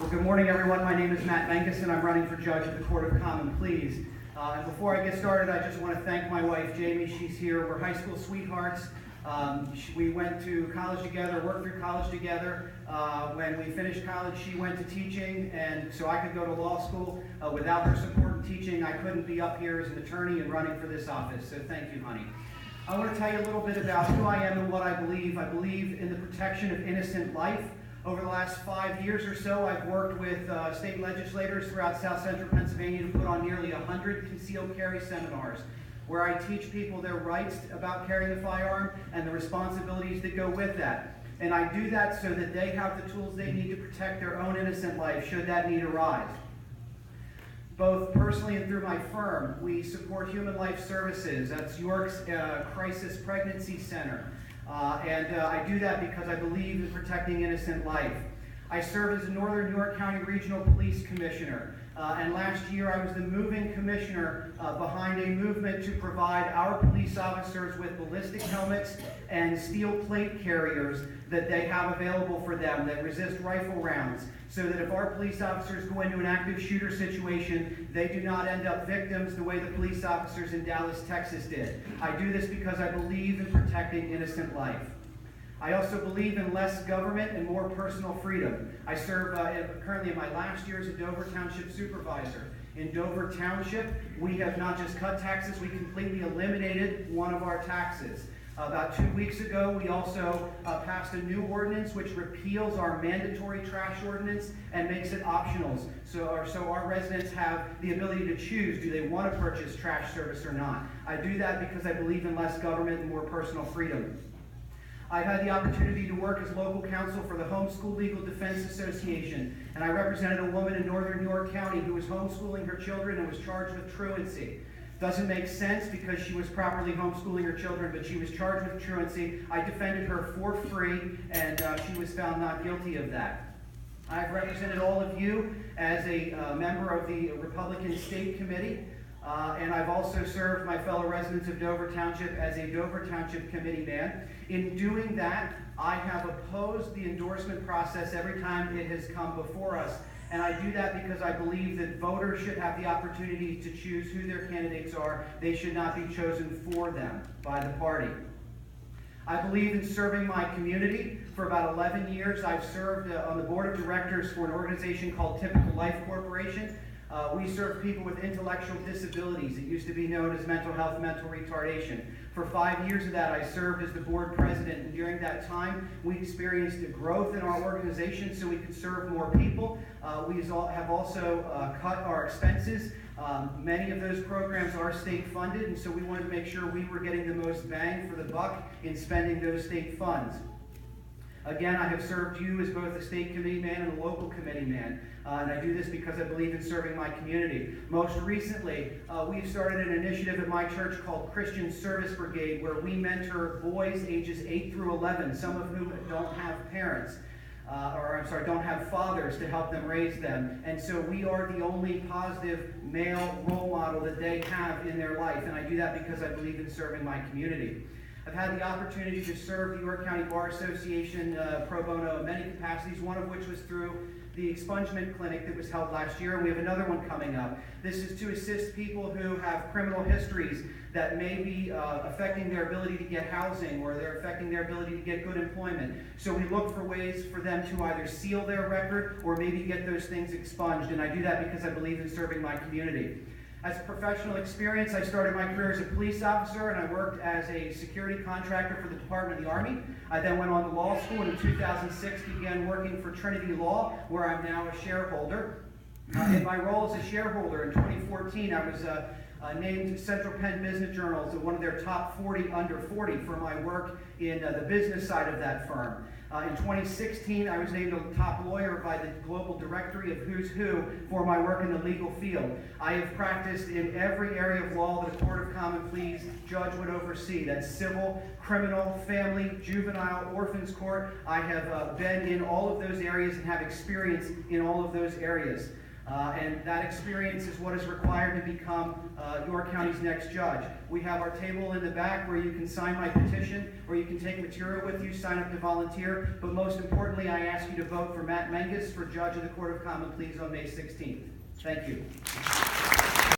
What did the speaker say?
Good morning, everyone. My name is Matt Menges, and I'm running for Judge of the Court of Common Pleas. And before I get started, I just want to thank my wife, Jamie. She's here. We're high school sweethearts. We went to college together, worked through college together. When we finished college, she went to teaching, and so I could go to law school. Without her support in teaching, I couldn't be up here as an attorney and running for this office. So thank you, honey. I want to tell you a little bit about who I am and what I believe. I believe in the protection of innocent life. Over the last 5 years or so, I've worked with state legislators throughout South Central Pennsylvania to put on nearly 100 concealed carry seminars, where I teach people their rights about carrying a firearm and the responsibilities that go with that. And I do that so that they have the tools they need to protect their own innocent life, should that need arise. Both personally and through my firm, we support Human Life Services. That's York's Crisis Pregnancy Center. I do that because I believe in protecting innocent life. I serve as a Northern York County Regional Police Commissioner. And last year I was the moving commissioner behind a movement to provide our police officers with ballistic helmets and steel plate carriers that they have available for them that resist rifle rounds, so that if our police officers go into an active shooter situation, they do not end up victims the way the police officers in Dallas, Texas did. I do this because I believe in protecting innocent life. I also believe in less government and more personal freedom. I serve currently in my last year as a Dover Township Supervisor. In Dover Township, we have not just cut taxes, we completely eliminated one of our taxes. About 2 weeks ago, we also passed a new ordinance which repeals our mandatory trash ordinance and makes it optional. So our residents have the ability to choose, do they want to purchase trash service or not. I do that because I believe in less government and more personal freedom. I've had the opportunity to work as local counsel for the Homeschool Legal Defense Association, and I represented a woman in Northern York County who was homeschooling her children and was charged with truancy. Doesn't make sense because she was properly homeschooling her children, but she was charged with truancy. I defended her for free, and she was found not guilty of that. I've represented all of you as a member of the Republican State Committee, and I've also served my fellow residents of Dover Township as a Dover Township Committee man. In doing that, I have opposed the endorsement process every time it has come before us. And I do that because I believe that voters should have the opportunity to choose who their candidates are. They should not be chosen for them by the party. I believe in serving my community. For about 11 years, I've served on the board of directors for an organization called Typical Life Corporation. We serve people with intellectual disabilities. It used to be known as mental health, mental retardation. For 5 years of that, I served as the board president, and during that time, we experienced a growth in our organization so we could serve more people. We have also cut our expenses. Many of those programs are state funded, and so we wanted to make sure we were getting the most bang for the buck in spending those state funds. Again, I have served you as both a state committee man and a local committee man, and I do this because I believe in serving my community. Most recently, we've started an initiative at my church called Christian Service Brigade, where we mentor boys ages 8 through 11, some of whom don't have parents, don't have fathers to help them raise them. And so we are the only positive male role model that they have in their life, and I do that because I believe in serving my community. I've had the opportunity to serve the York County Bar Association pro bono in many capacities, one of which was through the expungement clinic that was held last year, and we have another one coming up. This is to assist people who have criminal histories that may be affecting their ability to get housing, or they're affecting their ability to get good employment. So we look for ways for them to either seal their record or maybe get those things expunged, and I do that because I believe in serving my community. As a professional experience, I started my career as a police officer, and I worked as a security contractor for the Department of the Army. I then went on to law school, and in 2006 began working for Trinity Law, where I'm now a shareholder. In my role as a shareholder in 2014, I was named Central Penn Business Journal as one of their top 40 under 40 for my work in the business side of that firm. In 2016, I was named a top lawyer by the Global Directory of Who's Who for my work in the legal field. I have practiced in every area of law that a Court of Common Pleas judge would oversee. That's civil, criminal, family, juvenile, orphans court. I have been in all of those areas and have experience in all of those areas. And that experience is what is required to become York County's next judge. We have our table in the back where you can sign my petition, or you can take material with you, sign up to volunteer. But most importantly, I ask you to vote for Matt Menges for Judge of the Court of Common Pleas on May 16th. Thank you.